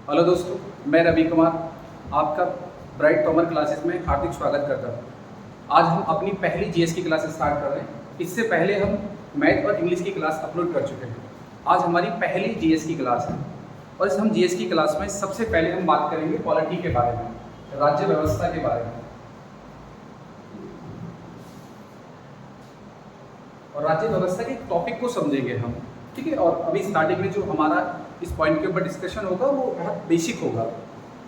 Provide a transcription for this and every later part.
Hello दोस्तों, मैं रवि कुमार आपका ब्राइट कॉमर्स क्लासेस में हार्दिक स्वागत करता हूँ। आज हम अपनी पहली जीएस की क्लास स्टार्ट कर रहे हैं। इससे पहले हम मैथ और इंग्लिश की क्लास अपलोड कर चुके हैं। आज हमारी पहली जीएस की क्लास है और इस हम जीएस की क्लास में सबसे पहले हम बात करेंगे पॉलिटी के बारे में, राज्य व्यवस्था के बारे में। और राज्य व्यवस्था के टॉपिक को समझेंगे हम, ठीक है। और अभी स्टार्टिंग में जो हमारा इस पॉइंट के ऊपर डिस्कशन होगा वो बहुत बेसिक होगा।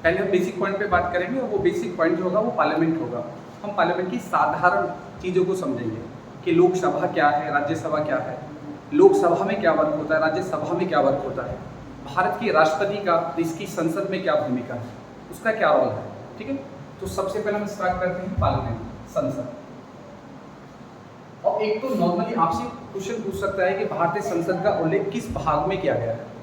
पहले हम बेसिक पॉइंट पे बात करेंगे और वो बेसिक पॉइंट जो होगा वो पार्लियामेंट होगा। हम पार्लियामेंट की साधारण चीज़ों को समझेंगे कि लोकसभा क्या है, राज्यसभा क्या है, लोकसभा में क्या वर्क होता है, राज्यसभा में क्या वर्क होता है, भारत के राष्ट्रपति का इसकी संसद में क्या भूमिका है, उसका क्या रोल है, ठीक है। तो सबसे पहले हम स्टार्ट करते हैं पार्लियामेंट, संसद। और एक तो नॉर्मली आपसे क्वेश्चन पूछ सकता है कि भारतीय संसद का उल्लेख किस भाग में किया गया है।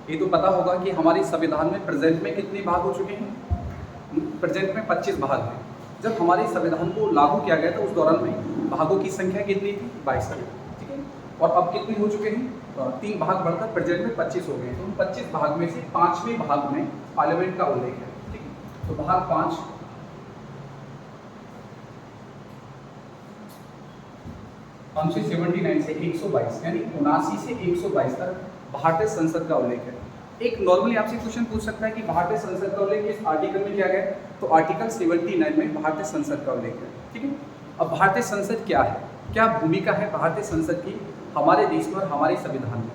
ये तो पता होगा कि हमारे संविधान में प्रेजेंट में कितने भाग हो चुके हैं। प्रेजेंट में 25 भाग हैं। जब हमारे संविधान को लागू किया गया था उस दौरान में भागों की संख्या कितनी थी? 22 थी, ठीक है। और अब कितने हो चुके हैं? 3 भाग बढ़कर प्रेजेंट में 25 हो गए। तो 25 भाग में से 5वें भाग में पार्लियामेंट का उल्लेख है, ठीक है। तो भाग 5 अनुच्छेद 79 से 122 यानी 79 से 122 तक भारतीय संसद का उल्लेख है। एक नॉर्मली आपसे क्वेश्चन पूछ सकता है कि भारतीय संसद का उल्लेख किस आर्टिकल में किया गया है? तो आर्टिकल 79 में भारतीय संसद का उल्लेख है, ठीक है। अब भारतीय संसद क्या है, क्या भूमिका है भारतीय संसद की हमारे देश में और हमारे संविधान में?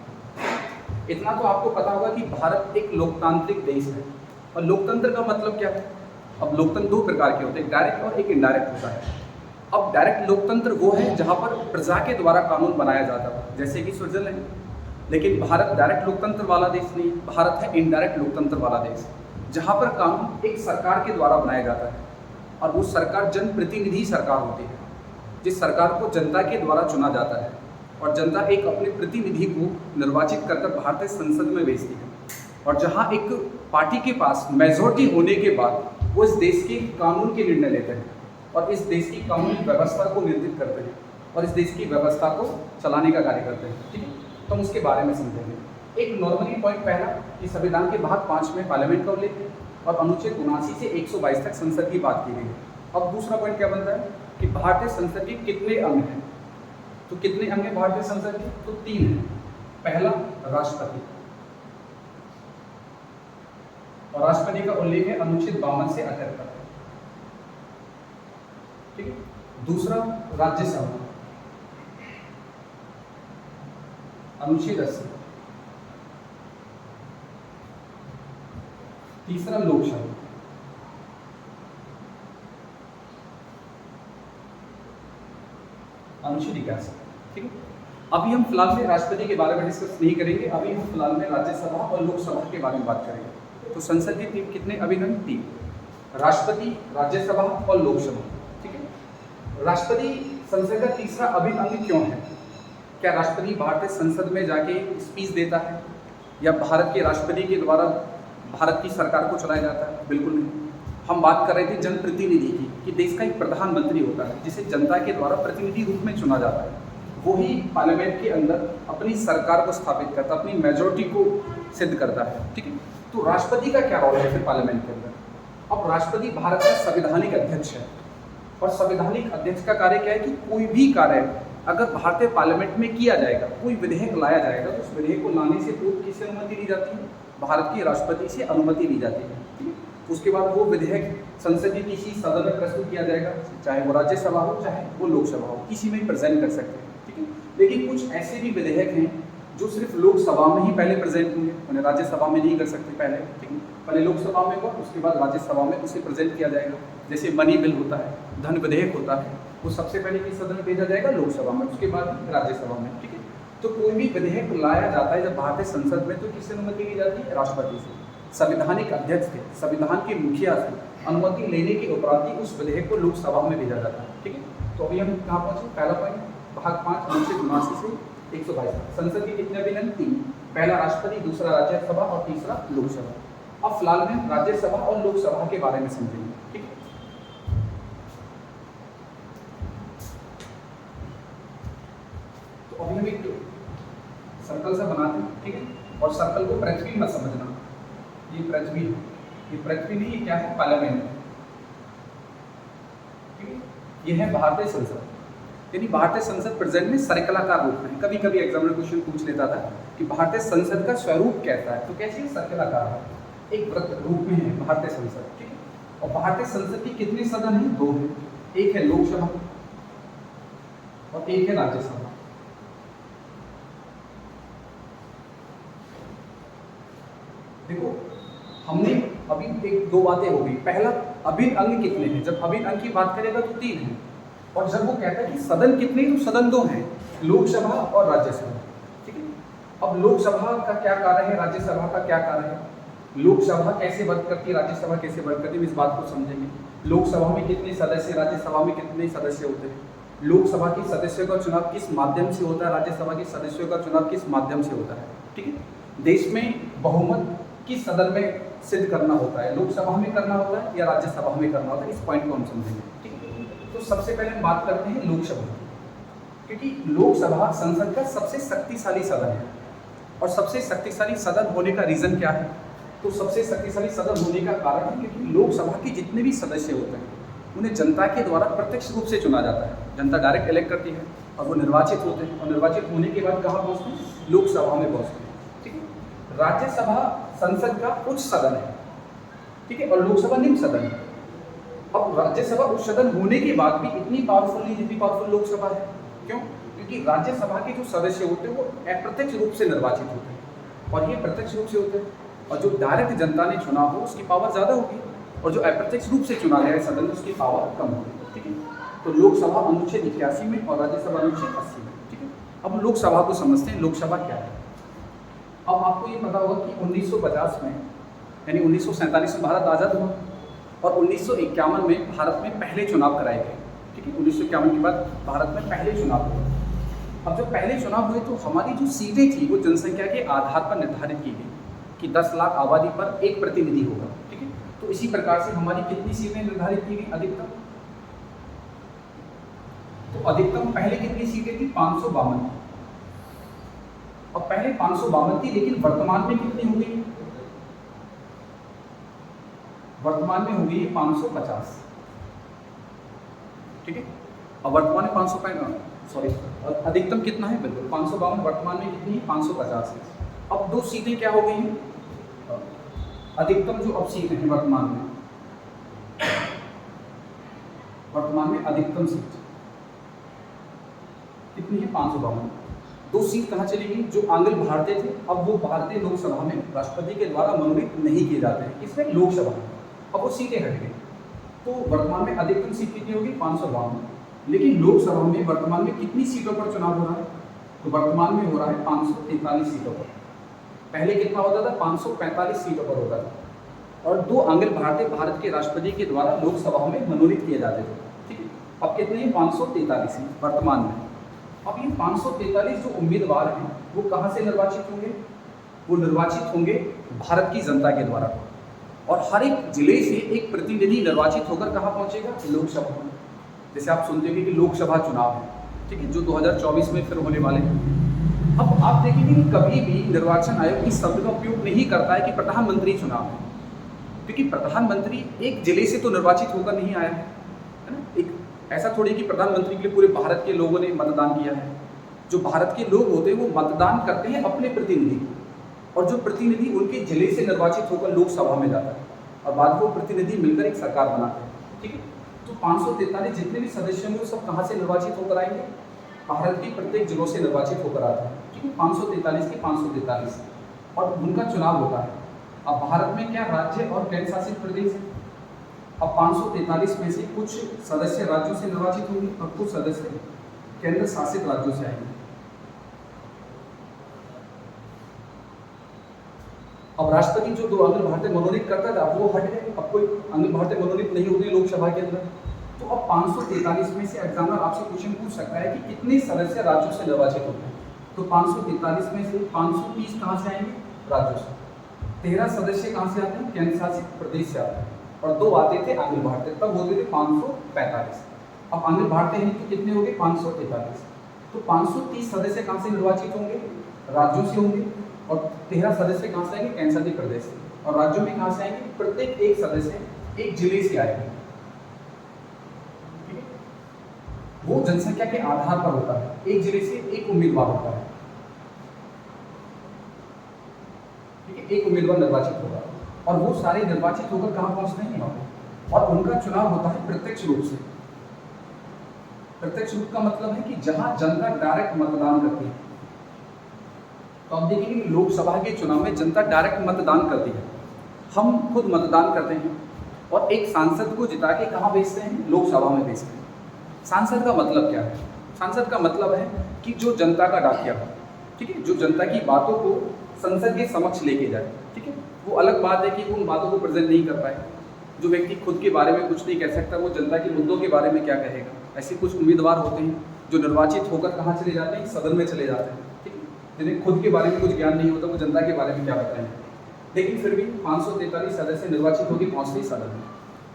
इतना तो आपको पता होगा कि भारत एक लोकतांत्रिक देश है। और लोकतंत्र का मतलब क्या है? अब लोकतंत्र 2 प्रकार के होते हैं, डायरेक्ट और एक इनडायरेक्ट होता है। अब डायरेक्ट लोकतंत्र वो है जहाँ पर प्रजा के द्वारा कानून बनाया जाता है, जैसे कि स्विट्जरलैंड। लेकिन भारत डायरेक्ट लोकतंत्र वाला देश नहीं, भारत है इनडायरेक्ट लोकतंत्र वाला देश, जहाँ पर कानून एक सरकार के द्वारा बनाया जाता है और वो सरकार जनप्रतिनिधि सरकार होती है, जिस सरकार को जनता के द्वारा चुना जाता है और जनता एक अपने प्रतिनिधि को निर्वाचित कर भारतीय संसद में भेजती है। और जहाँ एक पार्टी के पास मेजॉरिटी होने के बाद वो इस देश के कानून के निर्णय लेते हैं और इस देश की कानूनी व्यवस्था को निर्धारित करते हैं और इस देश की व्यवस्था को चलाने का कार्य करते हैं, ठीक है। तो हम उसके बारे में समझेंगे। एक नॉर्मली पॉइंट पहला कि संविधान के भाग 5 में पार्लियामेंट का उल्लेख है और अनुच्छेद 79 से 122 तक संसद की बात की गई है। अब दूसरा पॉइंट क्या बनता है कि भारतीय संसद के कितने अंग हैं? तो कितने अंग हैं भारतीय संसद के? तो 3 हैं। पहला राष्ट्रपति, और राष्ट्रपति का उल्लेख है अनुच्छेद 52 से 78, ठीक है। दूसरा राज्यसभा, अनुच्छेद 80। तीसरा लोकसभा, अनुच्छेद 81, ठीक है। अभी हम फिलहाल में राष्ट्रपति के बारे में डिस्कस नहीं करेंगे, अभी हम फिलहाल में राज्यसभा और लोकसभा के बारे में बात करेंगे। तो संसद के कितने अभिन्न? 3, राष्ट्रपति, राज्यसभा और लोकसभा, ठीक है। राष्ट्रपति संसद का तीसरा अभिन्न अंग क्यों है? क्या राष्ट्रपति भारतीय संसद में जाके स्पीच देता है या भारत के राष्ट्रपति के द्वारा भारत की सरकार को चलाया जाता है? बिल्कुल नहीं। हम बात कर रहे थे जनप्रतिनिधि की, कि देश का एक प्रधानमंत्री होता है जिसे जनता के द्वारा प्रतिनिधि रूप में चुना जाता है। वही पार्लियामेंट के अंदर अपनी सरकार को स्थापित करता है, अपनी मेजॉरिटी को सिद्ध करता है, ठीक है। तो राष्ट्रपति का क्या रोल है फिर पार्लियामेंट के अंदर? अब राष्ट्रपति भारत का संवैधानिक अध्यक्ष है और संवैधानिक अध्यक्ष का कार्य क्या है कि कोई भी कार्य अगर भारतीय पार्लियामेंट में किया जाएगा, कोई विधेयक लाया जाएगा, तो उस विधेयक को लाने से पूर्व किससे अनुमति ली जाती है? भारत के राष्ट्रपति से अनुमति ली जाती है, ठीक है। उसके बाद वो विधेयक संसद के किसी सदन में प्रस्तुत किया जाएगा, चाहे वो राज्यसभा हो चाहे वो लोकसभा हो, किसी में प्रेजेंट कर सकते हैं, ठीक है। लेकिन कुछ ऐसे भी विधेयक हैं जो सिर्फ लोकसभा में ही पहले प्रेजेंट होंगे, उन्हें राज्यसभा में नहीं कर सकते पहले, ठीक है। पहले लोकसभा में होगा, उसके बाद राज्यसभा में उसे प्रेजेंट किया जाएगा। जैसे मनी बिल होता है, धन विधेयक होता है, वो सबसे पहले किस सदन में भेजा जाएगा? लोकसभा में, उसके बाद राज्यसभा में, ठीक है। तो कोई भी विधेयक लाया जाता है जब भारतीय संसद में, तो किससे अनुमति ली जाती है? राष्ट्रपति से। संवैधानिक अध्यक्ष से, संविधान के मुखिया से अनुमति लेने के उपरांत ही उस विधेयक को लोकसभा में भेजा जाता है, ठीक है। तो अभी हम कहाँ पहुँचे? पहला पॉइंट भाग 5 अनुच्छेद 79 से 122। संसद के कितने अभिन्न? 3, पहला राष्ट्रपति, दूसरा राज्यसभा और तीसरा लोकसभा। अब फिलहाल में राज्यसभा और लोकसभा के बारे में समझेंगे, ठीक है। तो अभी हम एक सर्कल सा बनाते हैं, ठीक है। और सर्कल को पृथ्वी मत समझना, ये पृथ्वी है, ये पृथ्वी नहीं, ये क्या है, पार्लियामेंट है, ठीक है। ये है भारतीय संसद, यानी भारतीय संसद प्रेजेंट में सर्कलाकार रूप में। कभी कभी एग्जामिनर क्वेश्चन पूछ लेता था कि भारतीय संसद का स्वरूप कैसा है, तो कैसे सर्कलाकार है, एक वृत्त रूप में है भारतीय संसद, ठीक है। और भारतीय संसद के कितने सदन हैं, 2 हैं, एक है लोकसभा और एक है राज्यसभा। देखो हमने अभी एक 2 बातें हो गई। पहला, अभिन्न अंग कितने हैं, जब अभिन्न अंग की बात करेगा तो 3 हैं, और जब वो कहता है कि सदन कितने, तो सदन 2 हैं, लोकसभा और राज्यसभा, ठीक है। अब लोकसभा का क्या कार्य है, राज्यसभा का क्या कार्य है, लोकसभा कैसे वर्क करती है, राज्यसभा कैसे वर्क करती है, इस बात को समझेंगे। लोकसभा में कितने सदस्य, राज्यसभा में कितने सदस्य होते हैं, लोकसभा के सदस्यों का चुनाव किस माध्यम से होता है, राज्यसभा के सदस्यों का चुनाव किस माध्यम से होता है, ठीक है। देश में बहुमत किस सदन में सिद्ध करना होता है, लोकसभा में करना होता है या राज्यसभा में करना होता है, इस पॉइंट को हम समझेंगे, ठीक है। तो सबसे पहले हम बात करते हैं लोकसभा, क्योंकि लोकसभा संसद का सबसे शक्तिशाली सदन है। और सबसे शक्तिशाली सदन होने का रीजन क्या है, तो सबसे शक्तिशाली सदन होने का कारण है क्योंकि लोकसभा के जितने भी सदस्य होते हैं उन्हें जनता के द्वारा प्रत्यक्ष रूप से चुना जाता है, जनता डायरेक्ट इलेक्ट करती है, और वो निर्वाचित होते हैं, और निर्वाचित होने के बाद कहाँ पहुँचते हैं, लोकसभा में पहुँचते हैं, ठीक है। राज्यसभा संसद का उच्च सदन है, ठीक है, और लोकसभा निम्न सदन है। अब राज्यसभा उच्च सदन होने के बाद भी इतनी पावरफुल नहीं जितनी पावरफुल लोकसभा है। क्यों? क्योंकि राज्यसभा के जो सदस्य होते हैं वो अप्रत्यक्ष रूप से निर्वाचित होते हैं, और ये प्रत्यक्ष रूप से होते हैं, और जो डायरेक्ट जनता ने चुना हो उसकी पावर ज़्यादा होगी, और जो अप्रत्यक्ष रूप से चुना गया है सदन उसकी पावर कम होगी, ठीक है। तो लोकसभा अनुच्छेद 81 में और राज्यसभा अनुच्छेद 80 में, ठीक है। अब लोकसभा को समझते हैं, लोकसभा क्या है। अब आपको ये पता होगा कि 1950 में, यानी 1947 में भारत आज़ाद हुआ, और 1951 में भारत में पहले चुनाव कराए गए, ठीक है। 1951 के बाद भारत में पहले चुनाव हुए। अब जो पहले चुनाव हुए तो हमारी जो सीटें थी वो जनसंख्या के आधार पर निर्धारित की गई कि 10 लाख आबादी पर एक प्रतिनिधि होगा, ठीक है। तो इसी प्रकार से हमारी कितनी सीटें निर्धारित की गई, अधिकतम, तो अधिकतम पहले कितनी सीटें थी, 552 थी। और पहले 552 थी, लेकिन वर्तमान में कितनी हो गई, वर्तमान में हो गई 550, ठीक है। अब वर्तमान में 550, सॉरी, और अधिकतम कितना है, बिल्कुल 552, वर्तमान में कितनी है, 550 है। अब 2 सीटें क्या हो गई हैं, अधिकतम जो अब सीट है वर्तमान में अधिकतम सीट कितनी है, 552। 2 सीट कहाँ चली गई, जो आंग्ल भारतीय थे, अब वो भारतीय लोकसभा में राष्ट्रपति के द्वारा मनोनीत नहीं किए जाते हैं, इसमें लोकसभा में अब वो सीटें हट गई। तो वर्तमान में अधिकतम सीट कितनी होगी, 552। लेकिन लोकसभा में वर्तमान में कितनी सीटों पर चुनाव हो रहा है, तो वर्तमान में हो रहा है 543 सीटों पर। पहले कितना होता था, 545 सीटों पर होता था, और 2 आंग्ल भारतीय भारत के राष्ट्रपति के द्वारा लोकसभा में मनोनीत किए जाते थे, ठीक है। अब कितने हैं, 543 हैं वर्तमान में। अब ये 543 जो उम्मीदवार हैं वो कहाँ से निर्वाचित होंगे, वो निर्वाचित होंगे भारत की जनता के द्वारा, और हर एक जिले से एक प्रतिनिधि निर्वाचित होकर कहाँ पहुँचेगा, लोकसभा में। जैसे आप सुनते होंगे कि लोकसभा चुनाव है, ठीक है, जो 2024 में फिर होने वाले हैं। अब आप देखेंगे कि कभी भी निर्वाचन आयोग इस शब्द का उपयोग नहीं करता है कि प्रधानमंत्री चुनाव है, क्योंकि प्रधानमंत्री एक जिले से तो निर्वाचित होकर नहीं आया है ना। एक ऐसा थोड़ी कि प्रधानमंत्री के लिए पूरे भारत के लोगों ने मतदान किया है। जो भारत के लोग होते हैं वो मतदान करते हैं अपने प्रतिनिधि, और जो प्रतिनिधि उनके जिले से निर्वाचित होकर लोकसभा में जाता है, और बाद में वो प्रतिनिधि मिलकर एक सरकार बनाते हैं, ठीक है। तो 543 जितने भी सदस्य होंगे वो सब कहाँ से निर्वाचित होकर आएंगे, भारत के प्रत्येक जिलों से निर्वाचित होकर आते हैं, ठीक है। 543 के 543, और उनका चुनाव होता है। अब भारत में क्या राज्य और केंद्र शासित प्रदेश है। अब 543 में से कुछ सदस्य राज्यों से निर्वाचित होंगे और कुछ सदस्य केंद्र शासित राज्यों से आएंगे। अब राष्ट्रपति जो 2 आंग्ल भारतीय मनोनीत करता था वो हट गए, अब कोई आंग्ल भारतीय मनोनीत नहीं होते लोकसभा के अंदर। तो अब 543 में से एग्जामिनर आपसे क्वेश्चन पूछ सकता है कि कितने सदस्य राज्यों से निर्वाचित होते हैं, तो 543 में से 530 कहाँ से आएंगे, राज्यों से। 13 सदस्य कहाँ से आते हैं, केंद्र शासित प्रदेश से आते हैं, और 2 आते थे आंग्ल भारतीय, तब होते थे 545। अब आंग्ल भारतीय हैं तो कितने हो गए, 543। तो 530 सदस्य कहाँ से निर्वाचित होंगे, राज्यों से होंगे, और 13 सदस्य कहाँ से आएंगे, केंद्र शासित प्रदेश से। और राज्यों में कहाँ से आएंगे? प्रत्येक एक सदस्य एक जिले से आएंगे। ठीक है, वो जनसंख्या के आधार पर होता है, एक जिले से एक उम्मीदवार होता है। ठीक है, एक उम्मीदवार निर्वाचित होगा और वो सारे निर्वाचित होकर कहाँ पहुंचते हैं? यहाँ पे, और उनका चुनाव होता है प्रत्यक्ष रूप से। प्रत्यक्ष रूप का मतलब है कि जहां जनता डायरेक्ट मतदान करती है। तो आप देखेंगे कि लोकसभा के चुनाव में जनता डायरेक्ट मतदान करती है, हम खुद मतदान करते हैं और एक सांसद को जिता के कहाँ भेजते हैं? लोकसभा में भेजते हैं। सांसद का मतलब क्या है? सांसद का मतलब है कि जो जनता का डाकिया हो, ठीक है, जो जनता की बातों को संसद के समक्ष लेके जाए। ठीक है, वो अलग बात है कि वो उन बातों को प्रेजेंट नहीं कर पाए। जो व्यक्ति खुद के बारे में कुछ नहीं कह सकता, वो जनता के मुद्दों के बारे में क्या कहेगा? ऐसे कुछ उम्मीदवार होते हैं जो निर्वाचित होकर कहाँ चले जाते हैं? सदन में चले जाते हैं। ठीक है, जिन्हें खुद के बारे में कुछ ज्ञान नहीं होता, वो जनता के बारे में क्या बताएंगे? लेकिन फिर भी 543 सदस्य निर्वाचित होकर पहुँचते ही सदन में।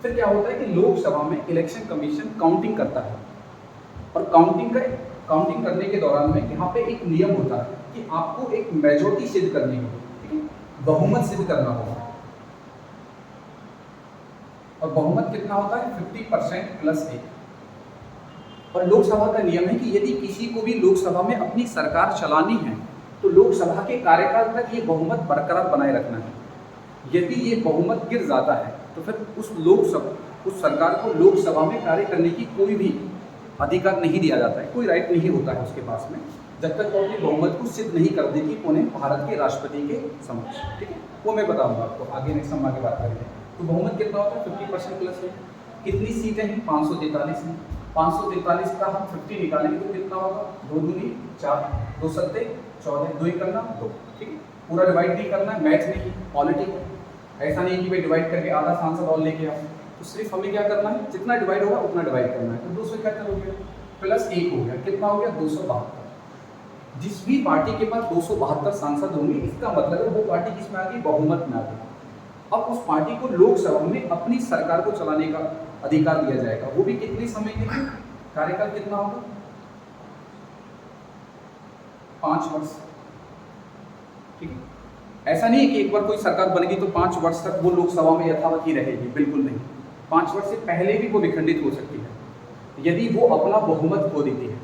फिर क्या होता है कि लोकसभा में इलेक्शन कमीशन काउंटिंग करता है और काउंटिंग करने के दौरान में यहाँ पे एक नियम होता है कि आपको एक मेजॉरिटी सिद्ध करनी होगी। ठीक है, बहुमत सिद्ध करना होगा और बहुमत कितना होता है? 50% प्लस 1। और लोकसभा का नियम है कि यदि किसी को भी लोकसभा में अपनी सरकार चलानी है तो लोकसभा के कार्यकाल तक ये बहुमत बरकरार बनाए रखना है। यदि ये बहुमत गिर जाता है तो फिर उस सरकार को लोकसभा में कार्य करने की कोई भी अधिकार नहीं दिया जाता है, कोई राइट नहीं होता है उसके पास में, जब तक वो अपनी बहुमत को सिद्ध नहीं कर देगी उन्हें भारत के राष्ट्रपति के समक्ष। ठीक है, वो मैं बताऊंगा आपको आगे, नेक्स्ट हम आगे बात करेंगे। तो बहुमत कितना होता है? 50% प्लस है। कितनी सीटें हैं? 543 हैं। 543 का हम 50 निकालेंगे तो कितना होगा? 2 दूनी 4, 2 सत्ते 14, 2 ही करना 2। ठीक है, पूरा डिवाइड नहीं करना है, मैथ नहीं, पॉलिटिक है। ऐसा नहीं कि भाई डिवाइड करके आधा सांसद और लेके आओ, तो सिर्फ हमें क्या करना है? जितना डिवाइड होगा उतना डिवाइड करना है। तो 271 हो गया प्लस 1 हो गया, कितना हो गया? 272। जिस भी पार्टी के पास 272 सांसद होंगे, इसका मतलब है वो पार्टी किसमें आ गई? बहुमत में आ गई। अब उस पार्टी को लोकसभा में अपनी सरकार को चलाने का अधिकार दिया जाएगा, वो भी कितने समय के लिए? कार्यकाल कितना होगा? 5 वर्ष। ठीक है, ऐसा नहीं है कि एक बार कोई सरकार बन गई तो 5 वर्ष तक वो लोकसभा में यथावत ही रहेगी, बिल्कुल नहीं। 5 वर्ष से पहले भी वो विखंडित हो सकती है यदि वो अपना बहुमत खो देती है।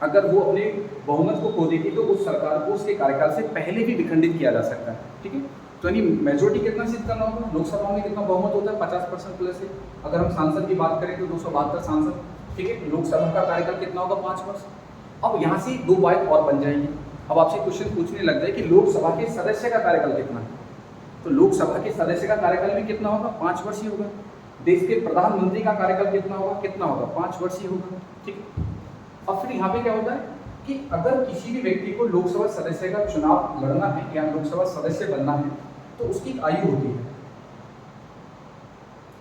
अगर वो अपने बहुमत को खो देती तो उस सरकार को उसके कार्यकाल से पहले भी विखंडित किया जा सकता है। ठीक है, तो यानी मेजोरिटी कितना सिद्ध करना होगा? लोकसभा में कितना बहुमत होता है? 50% प्लस है। अगर हम सांसद की बात करें तो 272 सांसद। ठीक है, लोकसभा का कार्यकाल कितना होगा? 5 वर्ष। अब यहाँ से 2 बात और बन जाएंगी। अब आपसे क्वेश्चन पूछने लग जाए कि लोकसभा के सदस्य का कार्यकाल कितना है, तो लोकसभा के सदस्य का कार्यकाल भी कितना होगा? 5 वर्ष ही होगा। देश के प्रधानमंत्री का कार्यकाल कितना होगा? 5 वर्ष ही होगा। ठीक है, अब फिर यहाँ पे क्या होता है कि अगर किसी भी व्यक्ति को लोकसभा सदस्य का चुनाव लड़ना है या लोकसभा सदस्य बनना है तो उसकी एक आयु होती है,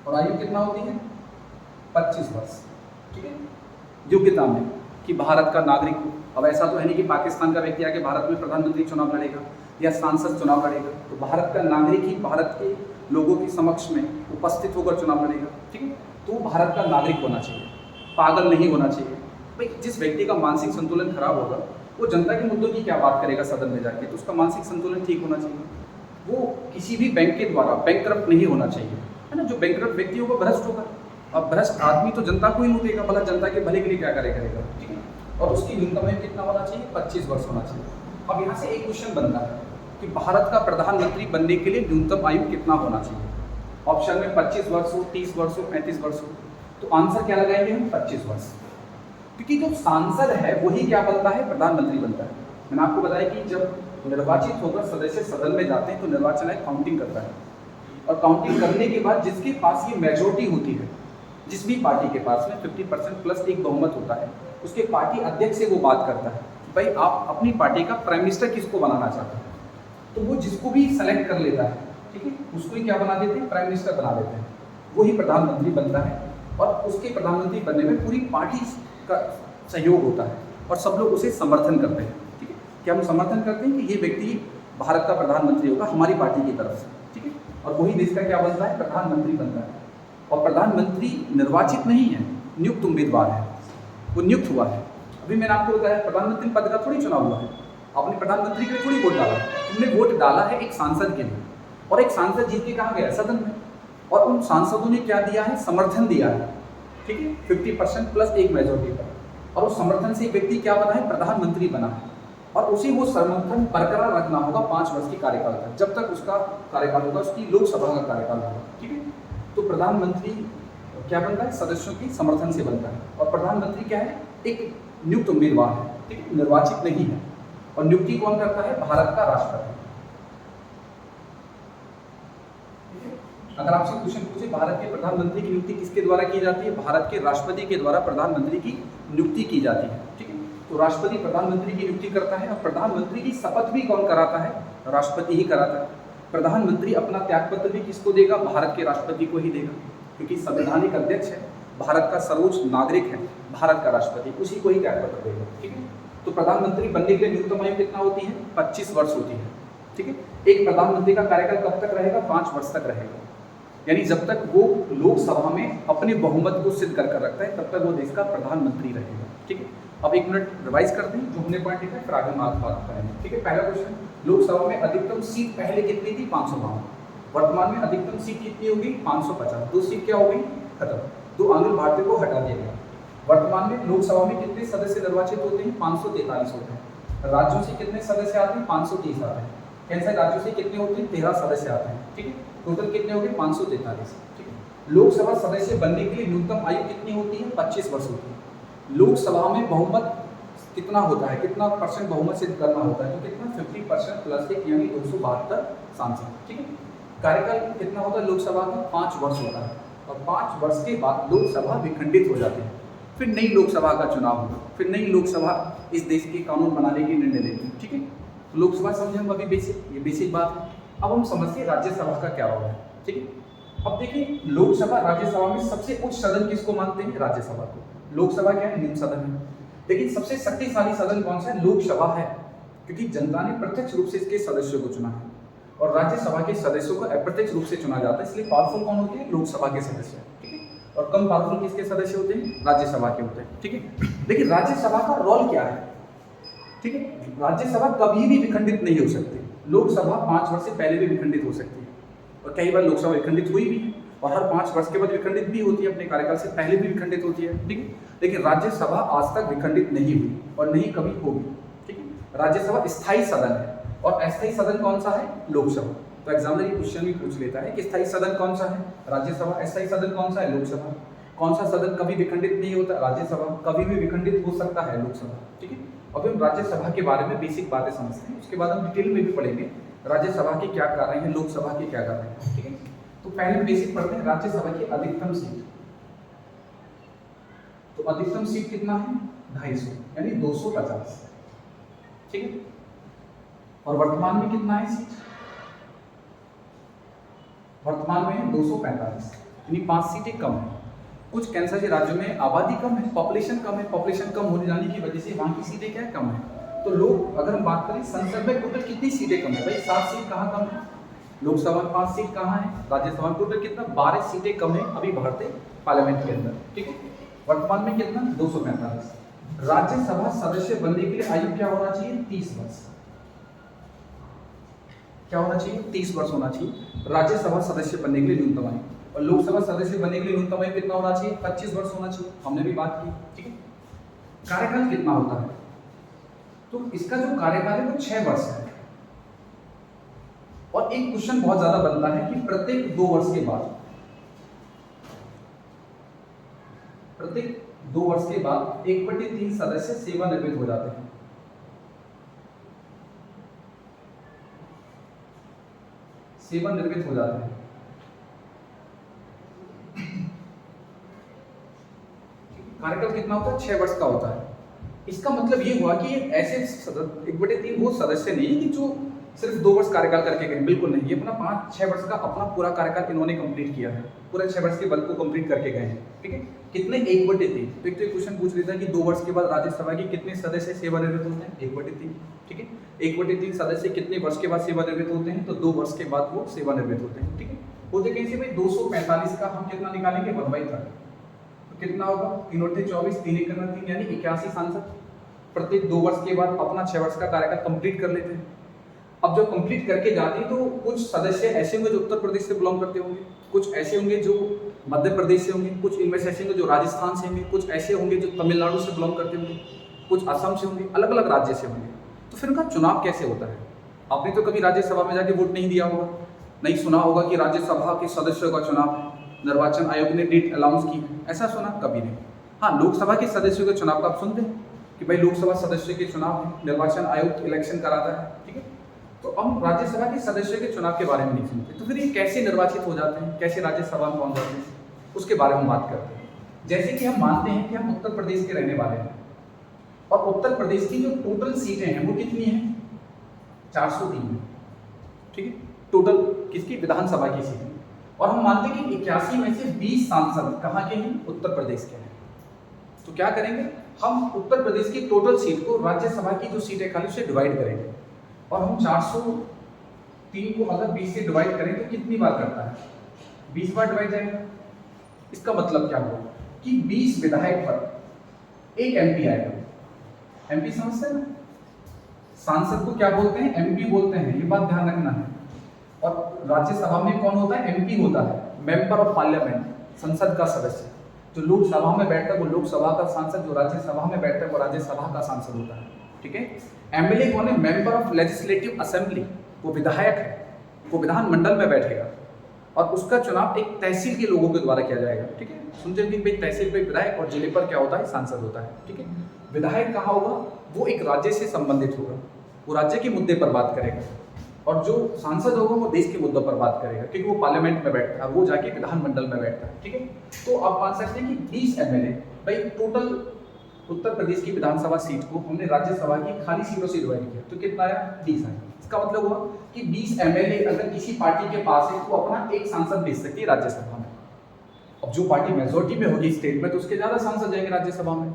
और आयु कितना होती है? 25 वर्ष। ठीक है, योग्यता में कि भारत का नागरिक हो। अब ऐसा तो है नहीं कि पाकिस्तान का व्यक्ति आके भारत में प्रधानमंत्री चुनाव लड़ेगा या सांसद चुनाव लड़ेगा, तो भारत का नागरिक ही भारत के लोगों के समक्ष में उपस्थित होकर चुनाव लड़ेगा। ठीक है, तो भारत का नागरिक होना चाहिए, पागल नहीं होना चाहिए। भाई जिस व्यक्ति का मानसिक संतुलन खराब होगा वो जनता के मुद्दों की क्या बात करेगा सदन में जाके, तो उसका मानसिक संतुलन ठीक होना चाहिए। वो किसी भी बैंक के द्वारा बैंकरप्ट नहीं होना चाहिए, है ना। जो बैंकरप्ट व्यक्ति होगा भ्रष्ट होगा। अब भ्रष्ट आदमी तो जनता को ही लूटेगा, भला जनता के भले के लिए क्या करेगा। ठीक है, और उसकी न्यूनतम आयु कितना होना चाहिए? 25 वर्ष होना चाहिए। अब यहाँ से एक क्वेश्चन बनता है कि भारत का प्रधानमंत्री बनने के लिए न्यूनतम आयु कितना होना चाहिए? ऑप्शन में 25 वर्ष हो, 30 वर्ष हो, 35 वर्ष हो, तो आंसर क्या लगाएंगे हम? 25 वर्ष। क्योंकि जो सांसद है वही क्या बनता है? प्रधानमंत्री बनता है। मैंने आपको बताया कि जब निर्वाचित होकर सदस्य सदन में जाते हैं तो निर्वाचन आयोग काउंटिंग करता है, और काउंटिंग करने के बाद जिसके पास ये मेजोरिटी होती है, जिस भी पार्टी के पास में 50% प्लस 1 बहुमत होता है, उसके पार्टी अध्यक्ष से वो बात करता है भाई आप अपनी पार्टी का प्राइम मिनिस्टर किसको बनाना चाहते हैं, तो वो जिसको भी सेलेक्ट कर लेता है, ठीक है, उसको ही क्या बना देते हैं? प्राइम मिनिस्टर बना देते हैं। वही प्रधानमंत्री बनता है, और उसके प्रधानमंत्री बनने में पूरी पार्टी का सहयोग होता है और सब लोग उसे समर्थन करते हैं। ठीक है, क्या हम समर्थन करते हैं कि ये व्यक्ति भारत का प्रधानमंत्री होगा हमारी पार्टी की तरफ से। ठीक है, और वही देश का क्या बनता है? प्रधानमंत्री बनता है। और प्रधानमंत्री निर्वाचित नहीं है, नियुक्त उम्मीदवार है, वो नियुक्त हुआ है। अभी मैंने आपको बताया प्रधानमंत्री पद का थोड़ी चुनाव हुआ है, आपने प्रधानमंत्री के लिए थोड़ी वोट डाला, तुमने वोट डाला है एक सांसद के लिए। और एक सांसद जीत के कहाँ गया, सदन में, और उन सांसदों ने क्या दिया है, समर्थन दिया है, ठीक है, 50% प्लस एक मेजोरिटी पर, और उस समर्थन से एक व्यक्ति क्या बना है, प्रधानमंत्री बना है, और उसी वो समर्थन बरकरार रखना होगा 5 वर्ष की कार्यकाल तक, जब तक उसका कार्यकाल होगा, उसकी लोकसभा का कार्यकाल होगा, ठीक है। तो प्रधानमंत्री क्या बनता है, सदस्यों की समर्थन से बनता है, और प्रधानमंत्री क्या है, एक नियुक्त उम्मीदवार है, ठीक है, निर्वाचित नहीं है, और नियुक्ति कौन करता है, भारत का राष्ट्रपति। अगर आपसे क्वेश्चन पूछे भारत के प्रधानमंत्री की नियुक्ति किसके द्वारा की जाती है, भारत के राष्ट्रपति के द्वारा प्रधानमंत्री की नियुक्ति की जाती है, ठीक है। तो राष्ट्रपति प्रधानमंत्री की नियुक्ति करता है, और प्रधानमंत्री की शपथ भी कौन कराता है, राष्ट्रपति ही कराता है। प्रधानमंत्री अपना त्यागपत्र भी किसको देगा, भारत के राष्ट्रपति को ही देगा, क्योंकि संवैधानिक अध्यक्ष है, भारत का सर्वोच्च नागरिक है भारत का राष्ट्रपति, उसी को ही त्यागपत्र देगा, ठीक है। तो प्रधानमंत्री बनने के लिए न्यूनतम आयु कितना होती है, 25 वर्ष होती है, ठीक है। एक प्रधानमंत्री का कार्यकाल कब तक रहेगा, 5 वर्ष तक रहेगा, यानी जब तक वो लोकसभा में अपने बहुमत को सिद्ध कर रखता है तब तक वो देश का प्रधानमंत्री रहेगा, ठीक है। अब 1 मिनट रिवाइज करते हैं जो हमने पॉइंट लिखा है, फिर आगे बात करेंगे, ठीक है। पहला क्वेश्चन, लोकसभा में अधिकतम सीट पहले कितनी थी, 552, वर्तमान में अधिकतम सीट कितनी होगी, 550, 2 सीट क्या हो गई, खत्म, 2 आंग्ल भारतीय को हटा दिया गया। वर्तमान में लोकसभा में कितने सदस्य निर्वाचित होते हैं, 543 होते हैं। राज्यों से कितने सदस्य आते हैं, 530 आते हैं। कैंसर राज्यों से कितने होते हैं, 13 सदस्य आते हैं, ठीक है। टोटल कितने हो गए, 543, ठीक है। लोकसभा सदस्य बनने के लिए न्यूनतम आयु कितनी होती है, 25 वर्ष होती है। लोकसभा में बहुमत कितना होता है, कितना परसेंट बहुमत सिद्ध करना होता है, तो कितना 50% प्लस 1 यानी 272 सांसद, ठीक है। कार्यकाल कितना होता है लोकसभा का, 5 वर्ष होता है, और 5 वर्ष के बाद लोकसभा विखंडित हो जाती है, फिर नई लोकसभा का चुनाव होगा, फिर नई लोकसभा इस देश के कानून बनाने की निर्णय लेती है, ठीक है। तो लोकसभा समझे हम अभी बेसिक, ये बेसिक बात है। अब हम समझते हैं राज्यसभा का क्या होगा, ठीक है। अब देखिए लोकसभा राज्यसभा में सबसे उच्च सदन किसको मानते हैं, राज्यसभा को। लोकसभा क्या है, निम्न सदन है, लेकिन सबसे शक्तिशाली सदन कौन सा है, लोकसभा है, क्योंकि जनता ने प्रत्यक्ष रूप से इसके सदस्यों को चुना है, और राज्यसभा के सदस्यों को अप्रत्यक्ष रूप से चुना जाता है, इसलिए पावरफुल कौन होते हैं, लोकसभा के सदस्य, ठीक है, और कम पावरफुल किसके सदस्य होते हैं, राज्यसभा के होते हैं, ठीक है। लेकिन राज्यसभा का रोल क्या है, ठीक है, राज्यसभा कभी भी विखंडित नहीं हो सकती, लोकसभा 5 वर्ष से पहले भी विखंडित हो सकती है, और कई बार लोकसभा विखंडित हुई भी है, और हर 5 वर्ष के बाद विखंडित भी होती है, अपने कार्यकाल से पहले भी विखंडित होती है, ठीक है। लेकिन राज्यसभा आज तक विखंडित नहीं हुई और नहीं कभी होगी, ठीक है। राज्यसभा स्थायी सदन है, और अस्थायी सदन कौन सा है, लोकसभा। तो एग्जामिनर ये क्वेश्चन भी पूछ लेता है कि स्थायी सदन कौन सा है, राज्यसभा, अस्थायी सदन कौन सा है, लोकसभा। कौन सा सदन कभी विखंडित नहीं होता, राज्यसभा, कभी भी विखंडित हो सकता है, लोकसभा, ठीक है। अब हम राज्यसभा के बारे में बेसिक बातें समझते हैं, उसके बाद हम डिटेल में भी पढ़ेंगे राज्यसभा के क्या कार्य हैं, लोकसभा के क्या कार्य हैं, ठीक है। तो पहले बेसिक पढ़ते हैं राज्यसभा की अधिकतम सीट। तो अधिकतम सीट कितना है, 250, यानी 250, ठीक है। और वर्तमान में कितना है सीट, वर्तमान में है 245, यानी 5 सीटें कम है। कुछ कैंसर के राज्यों में आबादी कम है, पॉपुलेशन कम है, पॉपुलेशन कम होने जाने की वजह से वहाँ की सीटें क्या है, कम है। तो लोग, अगर हम बात करें संसद में टोटल कितनी सीटें कम है, भाई 7 सीट कहाँ कम है, लोकसभा में 5 सीट कहाँ है, राज्यसभा में टोटल कितना, 12 सीटें कम है अभी भारतीय पार्लियामेंट के अंदर, ठीक है। वर्तमान में कितना, 245। राज्यसभा सदस्य बनने के लिए आयु क्या होना चाहिए, 30 वर्ष, क्या होना चाहिए, 30 वर्ष होना चाहिए राज्यसभा सदस्य बनने के लिए न्यूनतम आयु। और लोकसभा सदस्य बनने के लिए न्यूनतम आयु कितना होना चाहिए, 25 वर्ष होना चाहिए, हमने भी बात की, ठीक है। कार्यकाल कितना होता है, तो इसका जो कार्यकाल है वो 6 वर्ष है। और एक क्वेश्चन बहुत ज्यादा बनता है कि प्रत्येक 2 वर्ष के बाद, प्रत्येक 2 वर्ष के बाद 1/3 सदस्य सेवानिवृत्त हो जाते हैं, सेवानिवृत्त हो जाते हैं। कार्यकाल कितना होता है, 6 वर्ष का होता है। इसका मतलब ये हुआ कि ऐसे 1/3 वो सदस्य नहीं है कि जो सिर्फ 2 वर्ष कार्यकाल करके गए, बिल्कुल नहीं। ये अपना 5-6 वर्ष का अपना पूरा कार्यकाल इन्होंने कंप्लीट किया है, पूरे 6 वर्ष के बल को कंप्लीट करके गए हैं, ठीक है। कितने, 1/3। तो एक तो क्वेश्चन पूछ लेता है कि 2 वर्ष के बाद राज्यसभा के कितने सदस्य सेवानिवृत्त होते हैं, 1/3, ठीक है। 1/3 सदस्य कितने वर्ष के बाद सेवानिवृत्त होते हैं, तो 2 वर्ष के बाद वो सेवानिवृत्त होते हैं, ठीक है। होते कैसे भाई, 245 का हम कितना निकालेंगे, 1/3, तो कितना होगा, 3 और 24, 3 1 3, यानी 81 सांसद प्रत्येक 2 वर्ष के बाद अपना 6 वर्ष का कार्यकाल कंप्लीट कर लेते हैं। अब जब कंप्लीट करके जाते हैं तो कुछ सदस्य ऐसे होंगे जो उत्तर प्रदेश से बिलोंग करते होंगे, कुछ ऐसे होंगे जो मध्य प्रदेश से होंगे, कुछ इनमें से ऐसे होंगे जो राजस्थान से होंगे, कुछ ऐसे होंगे जो तमिलनाडु से बिलोंग करते होंगे, कुछ असम से होंगे, अलग अलग राज्य से होंगे। तो फिर उनका चुनाव कैसे होता है? आपने तो कभी राज्यसभा में जाके वोट नहीं दिया होगा, नहीं सुना होगा कि राज्यसभा के सदस्यों का चुनाव निर्वाचन आयोग ने डेट अनाउंस की, ऐसा सुना कभी नहीं। हाँ, लोकसभा के सदस्यों के चुनाव का आप सुनते हैं कि भाई लोकसभा सदस्य के चुनाव है, निर्वाचन आयोग इलेक्शन कराता है, ठीक है। तो हम राज्यसभा के सदस्यों के चुनाव के बारे में नहीं सुनते। तो फिर ये कैसे निर्वाचित हो जाते हैं, कैसे राज्यसभा में पहुंच जाते हैं, उसके बारे में बात करते हैं। जैसे कि हम मानते हैं कि हम उत्तर प्रदेश के रहने वाले हैं और उत्तर प्रदेश की जो टोटल सीटें हैं वो कितनी हैं? 403 है, ठीक है, टोटल किसकी? विधानसभा की सीटें। और हम मानते हैं कि 81 में से 20 सांसद कहाँ के हैं? उत्तर प्रदेश के हैं। तो क्या करेंगे, हम उत्तर प्रदेश की टोटल सीट को राज्यसभा की जो सीटें खाली उससे डिवाइड करेंगे और हम 403 को अगर 20 से डिवाइड करें तो कितनी बार करता है? 20 बार डिवाइड जाएगा। इसका मतलब क्या हुआ कि 20 विधायक पर एक एमपी आएगा। एमपी समझते हैं ना? सांसद को क्या बोलते हैं? एमपी बोलते हैं, ये बात ध्यान रखना है। और राज्यसभा में कौन होता है? एमपी होता है, मेंबर ऑफ पार्लियामेंट, संसद का सदस्य। जो लोकसभा में बैठता है वो लोकसभा का सांसद, जो राज्यसभा में बैठता है वो राज्यसभा का सांसद होता है, ठीक है। एमएलए कौन है? मेंबर ऑफ लेजिस्लेटिव असेंबली, वो विधायक है, वो विधानमंडल में बैठेगा और उसका चुनाव एक तहसील के लोगों के द्वारा किया जाएगा, ठीक है। सुनते हैं कि भाई तहसील पे विधायक और जिले पर क्या होता है? सांसद होता है, ठीक है। विधायक कहाँ होगा? वो एक राज्य से संबंधित होगा, वो राज्य के मुद्दे पर बात करेगा और जो सांसद होगा वो देश के मुद्दों पर बात करेगा क्योंकि वो पार्लियामेंट में बैठता है, वो जाके विधानमंडल में बैठता है, ठीक है। तो आप मान सकते हैं कि 20 एमएलए, भाई टोटल उत्तर प्रदेश की विधानसभा सीट को हमने राज्यसभा की खाली सीटों से डिवाइड किया तो कितना आया? 20 आया। इसका मतलब हुआ कि 20 एमएलए अगर किसी पार्टी के पास है तो अपना एक सांसद भेज सकती है राज्यसभा में। अब जो पार्टी मेजोरिटी में होगी स्टेट में तो उसके ज़्यादा सांसद जाएंगे राज्यसभा में,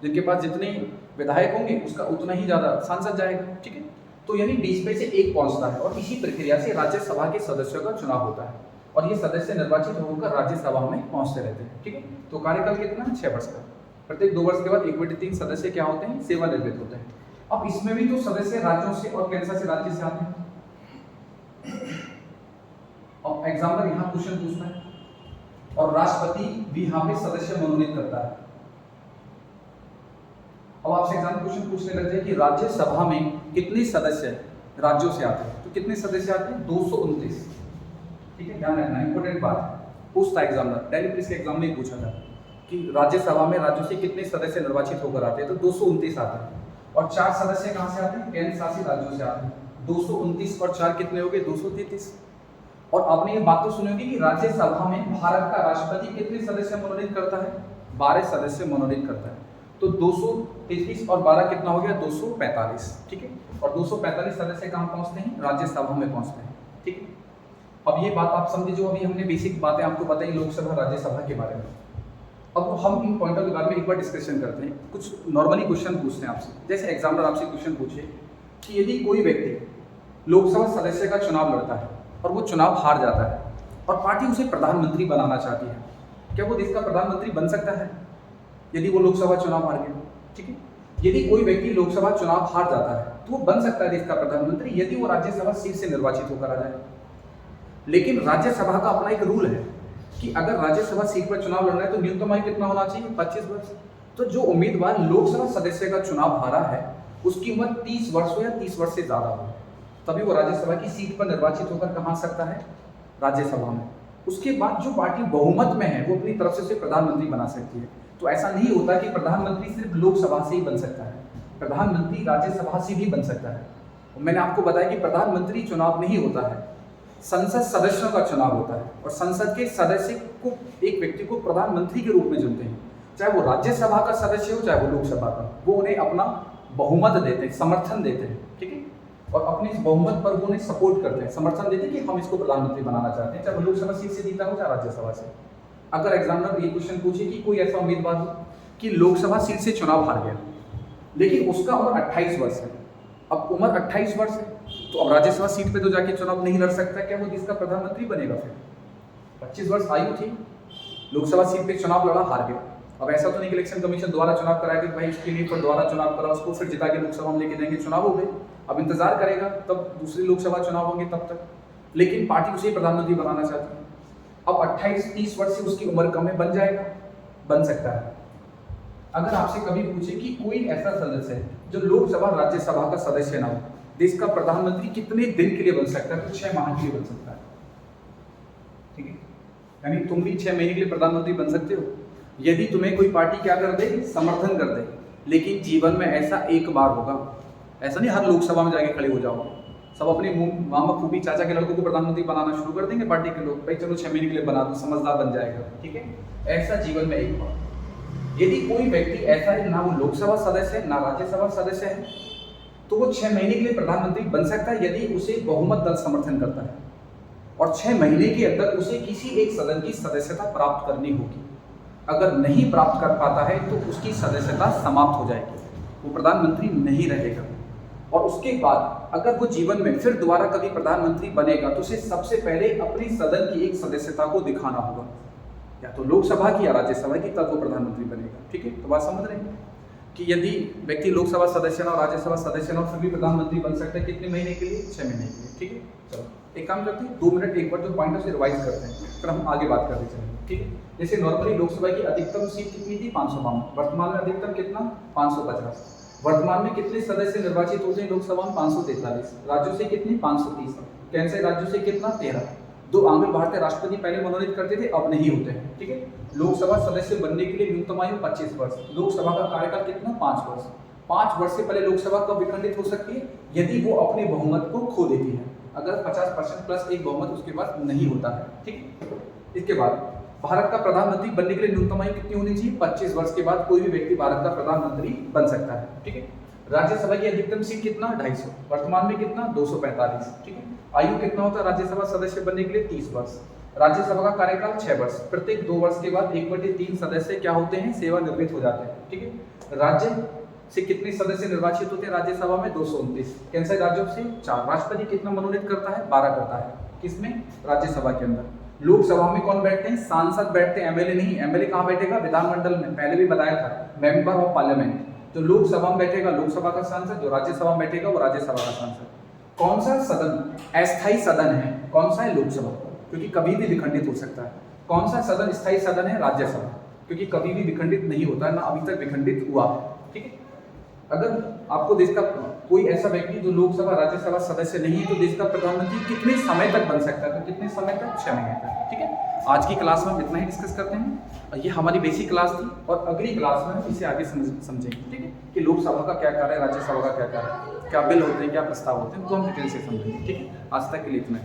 जिनके पास जितने विधायक होंगे उसका उतना ही ज़्यादा सांसद जाएगा, ठीक है। तो यानी 20 में से एक पहुंचता है और इसी प्रक्रिया से राज्यसभा के सदस्यों का चुनाव होता है और ये सदस्य निर्वाचित होकर राज्यसभा में पहुंचते रहते हैं, ठीक है। तो कार्यकाल कितना है? 6 वर्ष का। प्रत्येक 2 वर्ष के बाद 1/3 सदस्य क्या होते हैं? सेवानिवृत्त होते हैं। अब इसमें भी तो सदस्य राज्यों से और कैंसर से राज्य से आते हैं। और एग्जाम्पल यहाँ क्वेश्चन पूछता है और राष्ट्रपति भी यहाँ पे सदस्य मनोनीत करता है। अब आपसे एग्जाम क्वेश्चन पूछने लग जाए कि राज्यसभा में कितने सदस्य राज्यों से आते हैं, तो कितने सदस्य आते हैं? 229, ठीक है, ध्यान रखना, इंपॉर्टेंट बात है। पूछता एग्जामिनर, दिल्ली पुलिस के एग्जाम में ही पूछा था कि राज्यसभा में राज्यों से कितने सदस्य निर्वाचित होकर आते हैं, तो 229 आते हैं। और 4 सदस्य कहाँ से आते हैं? केंद्र शासित राज्यों से आते हैं। 229 और 4 कितने हो गए? 233। और आपने ये बात तो सुनी होगी कि राज्यसभा में भारत का राष्ट्रपति कितने सदस्य मनोनीत करता है? 12 सदस्य मनोनीत करता है। तो 233 और 12 कितना हो गया? 245, ठीक है। और 245 सदस्य कहाँ पहुँचते हैं? राज्यसभा में पहुँचते हैं, ठीक है। अब ये बात आप समझे, जो अभी हमने बेसिक बातें आपको बताई लोकसभा राज्यसभा के बारे में। अब हम इन पॉइंटों के बारे में एक बार डिस्कशन करते हैं। कुछ नॉर्मली क्वेश्चन पूछते हैं आपसे, जैसे एग्जामिनर आपसे क्वेश्चन पूछे कि यदि कोई व्यक्ति लोकसभा सदस्य का चुनाव लड़ता है और वो चुनाव हार जाता है और पार्टी उसे प्रधानमंत्री बनाना चाहती है, क्या वो देश का प्रधानमंत्री बन सकता है? यदि वो लोकसभा चुनाव हार गया, ठीक है। यदि कोई व्यक्ति लोकसभा चुनाव हार जाता है तो वो बन सकता है देश का प्रधानमंत्री यदि वो राज्यसभा सीट से निर्वाचित होकर आ जाए। लेकिन राज्यसभा का अपना एक रूल है कि अगर राज्यसभा सीट पर चुनाव लड़ना है तो न्यूनतम आयु कितना होना चाहिए? 25 वर्ष। तो जो उम्मीदवार लोकसभा सदस्य का चुनाव हारा है उसकी उम्र 30 वर्ष हो या 30 वर्ष से ज्यादा हो, तभी वो राज्यसभा की सीट पर निर्वाचित होकर कहाँ आ सकता है? राज्यसभा में। उसके बाद जो पार्टी बहुमत में है वो अपनी तरफ से उसे प्रधानमंत्री बना सकती है। तो ऐसा नहीं होता कि प्रधानमंत्री सिर्फ लोकसभा से ही बन सकता है, प्रधानमंत्री राज्यसभा से भी बन सकता है। और मैंने आपको बताया कि प्रधानमंत्री चुनाव नहीं होता है, संसद सदस्यों का चुनाव होता है और संसद के सदस्य को एक व्यक्ति को प्रधानमंत्री के रूप में चुनते हैं, चाहे वो राज्यसभा का सदस्य हो चाहे वो लोकसभा का। वो उन्हें अपना बहुमत देते हैं, समर्थन देते हैं, ठीक है। और अपने इस बहुमत पर वो उन्हें सपोर्ट करते हैं, समर्थन देते हैं कि हम इसको प्रधानमंत्री बनाना चाहते हैं, चाहे वो लोकसभा सीट से जीता हो चाहे राज्यसभा से। अगर एग्जामिनर ये क्वेश्चन पूछे कि कोई ऐसा उम्मीदवार हो कि लोकसभा सीट से चुनाव हार गया लेकिन उसका उम्र 28 वर्ष है, अब उम्र 28 वर्ष है तो अब राज्यसभा सीट पे तो जाके चुनाव नहीं लड़ सकता, क्या वो देश का प्रधानमंत्री बनेगा? फिर 25 वर्ष आयु थी, लोकसभा सीट पे चुनाव लड़ा, हार गया। अब ऐसा तो नहीं कि इलेक्शन कमीशन दोबारा चुनाव कराएगा कि भाई इसके लिए फिर दोबारा चुनाव करा, उसको फिर जिता के लोकसभा में लेके जाएंगे, चुनाव हो गए। अब इंतजार करेगा, तब दूसरे लोकसभा चुनाव होंगे तब तक, लेकिन पार्टी उसे प्रधानमंत्री बनाना चाहती है। अब 28-30 वर्ष से उसकी उम्र कम है, बन जाएगा, बन सकता है। अगर आपसे कभी पूछे कि कोई ऐसा सदस्य है जो लोकसभा राज्यसभा का सदस्य ना हो, देश का प्रधानमंत्री कितने दिन के लिए बन सकता है, तो 6 माह के लिए बन सकता है। ठीक है, यानी तुम भी 6 महीने के लिए प्रधानमंत्री बन सकते हो, यदि तुम्हें कोई पार्टी क्या कर दे, समर्थन कर दे। लेकिन जीवन में ऐसा एक बार होगा, ऐसा नहीं हर लोकसभा में जाके खड़े हो जाओ, सब अपने मामा फूफी चाचा के लड़कों को प्रधानमंत्री बनाना शुरू कर देंगे पार्टी के लोग, भाई चलो 6 महीने के लिए बना दो, समझदार बन जाएगा। ठीक है, ऐसा जीवन में एक बार। यदि कोई व्यक्ति ऐसा है ना वो लोकसभा सदस्य है ना राज्यसभा सदस्य है, तो वो 6 महीने के लिए प्रधानमंत्री बन सकता है यदि उसे बहुमत दल समर्थन करता है और 6 महीने के अंदर उसे किसी एक सदन की सदस्यता प्राप्त करनी होगी। अगर नहीं प्राप्त कर पाता है तो उसकी सदस्यता समाप्त हो जाएगी, वो प्रधानमंत्री नहीं रहेगा। और उसके बाद अगर वो जीवन में फिर दोबारा कभी प्रधानमंत्री बनेगा तो उसे सबसे पहले अपनी सदन की एक सदस्यता को दिखाना होगा, या तो लोकसभा की या राज्यसभा की, तब वो प्रधानमंत्री बनेगा। ठीक है, तो बात समझ रहे हैं कि यदि व्यक्ति लोकसभा सदस्य ना और राज्यसभा सदस्य ना फिर भी प्रधानमंत्री बन सकता है, कितने महीने के लिए, 6 महीने के लिए। ठीक है, चलो एक काम करते हैं, 2 मिनट एक बार जो पॉइंट है उसे रिवाइज करते हैं, फिर हम आगे बात करते चलेंगे। ठीक है, जैसे नॉर्मली लोकसभा की अधिकतम सीट कितनी थी, 552, वर्तमान में अधिकतम कितना, 550। वर्तमान में कितने सदस्य निर्वाचित होते हैं लोकसभा में, 543। राज्यों से कितनी, 530। कैंसर राज्यों से कितना, 13। 2 आंग्ल भारतीय राष्ट्रपति पहले मनोनीत करते थे, अब नहीं होते हैं। ठीक है, लोकसभा सदस्य बनने के लिए न्यूनतम आयु 25 वर्ष, लोकसभा का कार्यकाल कितना, 5 वर्ष। 5 वर्ष से पहले लोकसभा कब विखंडित हो सकती है, यदि वो अपने बहुमत को खो देती है, अगर 50% प्लस एक बहुमत उसके पास नहीं होता है। ठीक, इसके बाद भारत का प्रधानमंत्री बनने के लिए न्यूनतम आयु कितनी होनी चाहिए, 25 वर्ष के बाद कोई भी व्यक्ति भारत का प्रधानमंत्री बन सकता है। ठीक है, राज्यसभा की अधिकतम सीट कितना, 250, वर्तमान में कितना, 245। ठीक है, आयु कितना होता है राज्यसभा सदस्य बनने के लिए, 30 वर्ष। राज्यसभा का कार्यकाल 6 वर्ष, प्रत्येक 2 वर्ष के बाद 1/3 सदस्य क्या होते हैं, सेवानिवृत्त हो जाते हैं। ठीक है, राज्य से कितने सदस्य निर्वाचित होते हैं राज्यसभा में, 229। कैंसर राज्यों से 4। राष्ट्रपति कितना मनोनीत करता है, 12 करता है, किसमें, राज्यसभा के अंदर। लोकसभा में कौन बैठते हैं, सांसद बैठते हैं, एमएलए नहीं। एमएलए कहाँ बैठेगा, विधानमंडल में, पहले भी बताया था, मेंबर ऑफ पार्लियामेंट। जो लोकसभा में बैठेगा लोकसभा का सांसद, जो राज्यसभा में बैठेगा वो राज्यसभा का सांसद। कौन सा सदन अस्थायी सदन है, कौन सा है, लोकसभा, क्योंकि कभी भी विखंडित हो सकता है। कौन सा सदन स्थायी सदन है, राज्यसभा, क्योंकि कभी भी विखंडित नहीं होता है, ना अभी तक विखंडित हुआ है। ठीक है, अगर आपको देश का कोई ऐसा व्यक्ति जो लोकसभा राज्यसभा सदस्य नहीं है तो देश का प्रधानमंत्री कितने समय तक बन सकता है, तो कितने समय तक, 6 महीने तक। ठीक है, आज की क्लास में हम इतना ही डिस्कस करते हैं। ये हमारी बेसिक क्लास थी और अगली क्लास में हम इसे आगे समझेंगे। ठीक है, कि लोकसभा का क्या कार्य है, राज्यसभा का क्या कार्य है, क्या बिल होते हैं, क्या प्रस्ताव होते हैं, उनको हम डिटेल से समझेंगे। ठीक है, आज तक के लिए इतना ही।